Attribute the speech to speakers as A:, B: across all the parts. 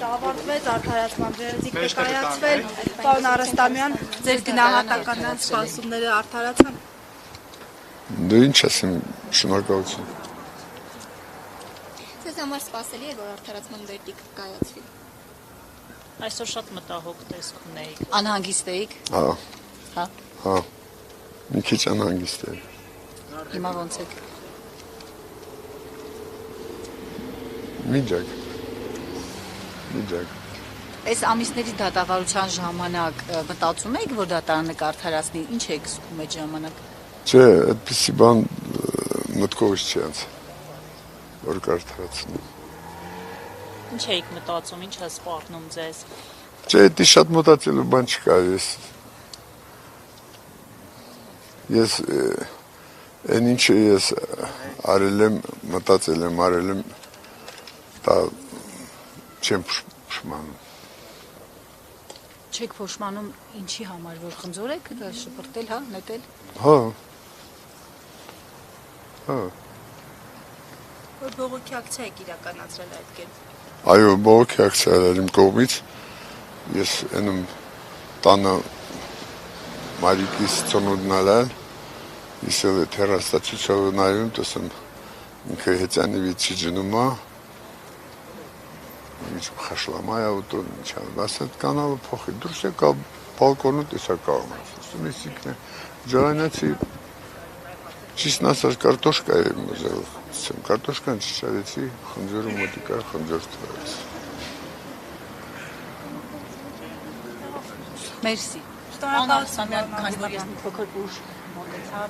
A: Ավարտվեց արդարացման ջերմիկ կայացվել, պարոն Արստամյան, ձեր գնահատականն սպասումները արդարացան։
B: Դու ինչ ասեմ, շնորհակալություն։
C: Ձեզ համար սպասելի է, որ արդարացման վերդիկտ կայացվի։
D: Այսօր շատ մտահոգ տեսք ունեիք։
C: Անհանգիստ էիք։
B: Հա։ Մի քիչ անհանգիստ եմ։
C: Հիմա ոնց եք։
B: Միջակ։
C: Այս ամիսների դատավարության ժամանակ մտածում եք, որ դատարանը կարդարացնի, ինչ եք զգում այդ ժամանակ։
B: Չէ, այդպիսի բան մտքովս չի անցել, որ կարդարացնի։
D: Ինչ եք մտածում, ինչ է սպառնում ձեզ։
B: Չէ, դա շատ մտածելու բան չկա, ես այն ինչը ես արել եմ, մտածել եմ, արել եմ, դա չեմ փոշմանում։
C: Չեք փոշմանում ինչի համար, որ խնձոր եք շպրտել, հա, նետել։
B: Հա։
A: Որ բողոքի ակցիա եք իրականացրել այդ կերպ։
B: Այո, բողոքի ակցիա էր իմ կողմից։ Ես ենում տանը Մարիկիս ծնունդն ալալ, ես էլ հեռաստացույցով նայում, տեսնում ինքը հեծանիվից ջնում է, խաշլամայ ավտոն, ասած կանալը փոխի, դուրս եկա բալկոնը տեսա կաղում, ասում ես ինքն է, ջրանացի, ճիշտն ասած կարտոշկա եմ ուզել, կարտոշկան չճարեցի, խնձորը մոտիկա, խնձոր թվարեց։
C: Մերսի։
D: Արստամյան, քանի որ ես մի փոքր ուշ մոտեցա,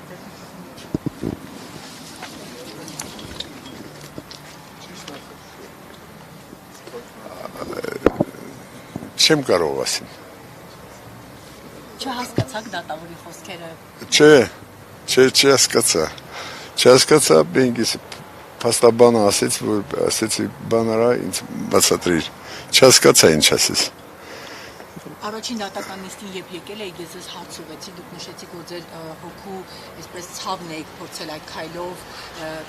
B: Չեմ կարող ասեմ։
D: Չհասկացաք դատավորի խոսքերը։
B: Չէ, չհասկացա, բենգիս փաստաբանը ասեցի բանարա ինձ բացատրիր։ Չհասկացա ինչ ասես։
D: Առաջին դատական նիստին երբ եկել եք, ես ձեզ հարց ուղղեցի, դուք նշեցիք, որ ձեր հոգու այսպես ցավն եք փորձել այդ քայլով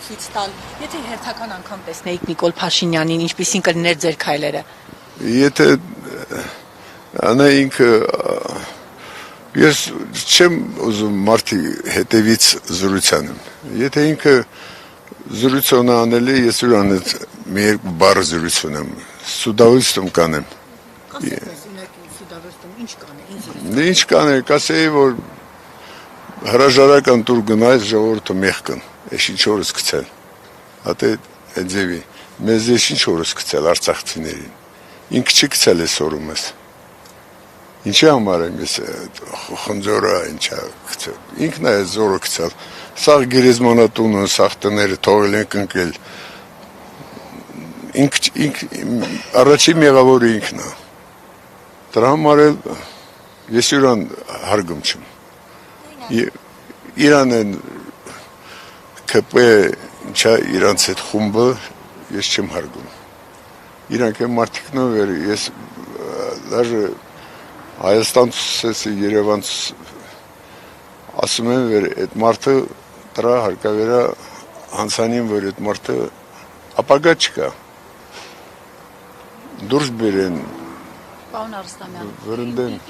D: ցույց տալ։ Եթե հերթական անգամ տեսնեիք Նիկոլ Փաշինյանին, ինչպիսին կլիներ ձեր քայլերը։
B: Եթե անայինք ես չեմ ուզում մարդի հետևից զրուցանեմ։ Եթե ինքը զրուցոնը անելի, ես ուրան այդ մի երկու բառ զրուցում եմ, սուդավստում կանեմ։ Ինչ կանե, կասեի, որ հրաժարական տուր գնայց ժողովուրդը մեղքն, ես ինչ օրս գցել։ Հատե այդ ձևի, մեզ ես ինչ օրս գցել արցախցիներին։ Ինքը չի գցել ես օրում ես։ Ինչի համար եմ ես խնձորը ինչա գցել։ Ինքն է զորը գցել։ Սաղ գերեզմանատունը, սաղ տները թողել ենք ընկել։ Առաջի մեղավորը ինքն է։ Դրա համար էլ ես իրան հարգում չեմ։ Իրան են ԿՊ ինչա իրանց այդ խումբը ես չեմ հարգում։ Իրանք են մարդիկնով էր, ես դաժը Հայաստանցս Երևանց ասում եմ վեր, այդ մարդը դրա հարկավերա հանցանին, որ այդ մարդը ապագա չկա, դուրս բերեն,
C: Պարոն Արստամյան,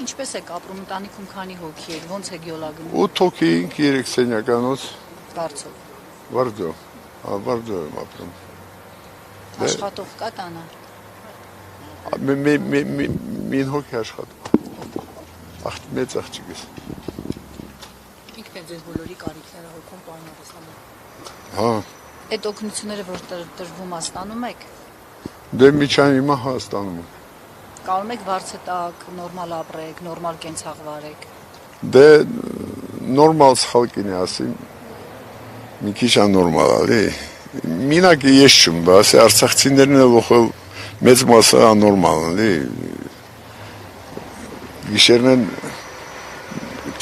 C: ինչպես եք ապրում, ընտանիքում քանի հոգի եք, ոնց եք յոլագնում։
B: 8 հոգի ենք, 3 սենյականոց։
C: Վարձով։
B: Վարձով եմ ապրում։
C: Աշխատող կա տանը։
B: Մին հոգի աշխատող։ Մեծ աղջիկս։
D: Ինքն է ձեզ բոլորի կարիքները հոգում, պարոն Արստամյան։
B: Հա։
C: Այդ օգնությունները, որ տրվում է, ստանում եք։
B: Դե միջան հիմա հա ստանում եմ։
C: Կարում եք վարձը տակ, նորմալ ապրեք, նորմալ կենցաղ վարեք։
B: Դե նորմալ սխալկին է ասիմ, մի քիչ աննորմալ ալի։ Մինակ ես չում, բասի արցախցիներն էլ ոխել մեծ մասը աննորմալ ալի։ Գիշերն են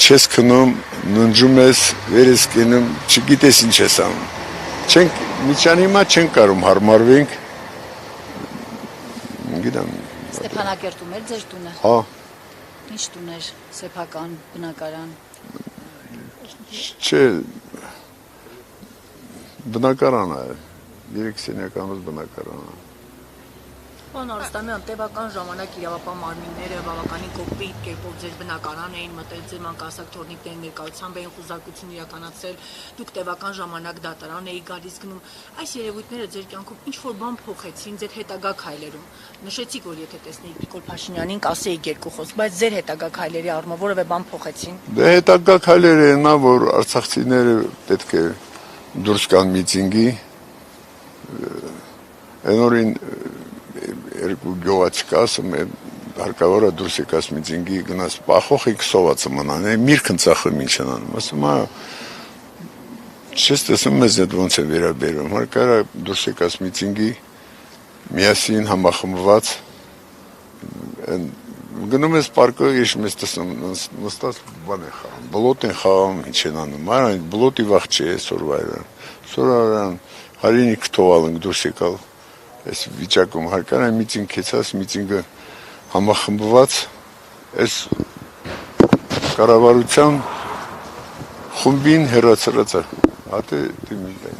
B: չես քնում, ննջում ես, վեր ես կենում, չգիտես ինչ ես անում։ Միջան հիմա չենք կարում հարմարվենք։ Գիտեմ։
C: Ստեփանակերտում էր ձեր տունը։
B: Հա։
C: Ինչ տուն էր, սեփական, բնակարան։
B: Չէ, բնակարան է, 3 սենյականոց բնակարան է։
D: Պարոն Արստամյան, տևական ժամանակ իրավապահ մարմինները բավականին կոպիտ կերպով ձեր բնակարան էին մտել, ձեր մանկահասակ թորնիկների ներկայությամբ էին խուզարկություն իրականացրել, դուք տևական ժամանակ դատարան էիք գալիս գնում։ Այս երևույթները ձեր կյանքում ինչ-որ բան փոխեցին ձեր հետագա քայլերում։ Նշեցիք, որ եթե տեսնեիք Նիկոլ Փաշինյանին, կասեիք երկու խոսք, բայց ձեր հետագա քայլերի առումով որևէ բան փոխեցին։
B: Դե հետագա քայլերը նա, որ արցախցիները պետք է դուրս գան միտինգի, այն օրին երկու գյուղացի ասում է հարկավոր է դուրս եկած միտինգի գնաց պախոխիկ սովածը մնան, միրգ ընծախը ինչ են անում, ասում է չես տեսնում մեզ այդ ոնց է վերաբերում, հարկավոր է դուրս եկած միտինգի միասին համախմբված գնում ես պարկը, ես մեզ տեսնում նստած բան է խաղում, բլոտ են խաղում, ինչ են անում, այն բլոտի վաղ չի է սորվայրան, հարինիք թողալ ենք դուրս եկալ այս վիճակում հարկար է միտինգ կեցած, միտինգը համախմբված, այս կառավարության խումբին հեռացրած է, հատե դիմիլ է։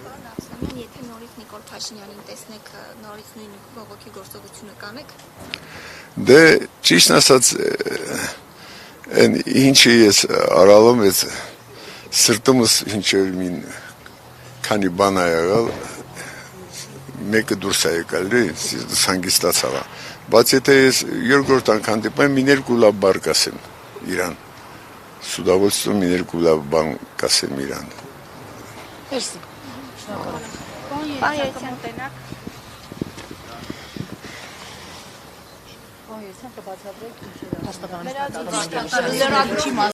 E: Պարոն Արստամյան, եթե նորից Նիկոլ Փաշինյանին տեսնեք, նորից նույն բողոքի գործողությունը կանեք։
B: Դե ճիշտ ասած, այն ինչի ես արալում ես սրտումս ինչ-որ մին քանի բան է եղել, մեկը դուրս է եկալ, հանգստացավ, բայց եթե ես երկրորդ անգամ դեպայեմ, մի երկու լավ բառ կասեմ իրան, սուդավոլստում մի երկու լավ բան կասեմ իրան։
C: Merci.
A: Պարոն Երիցյան,
C: Ո՞յ, ես հա կբացատրեք ինչ է։
D: Հաստատանից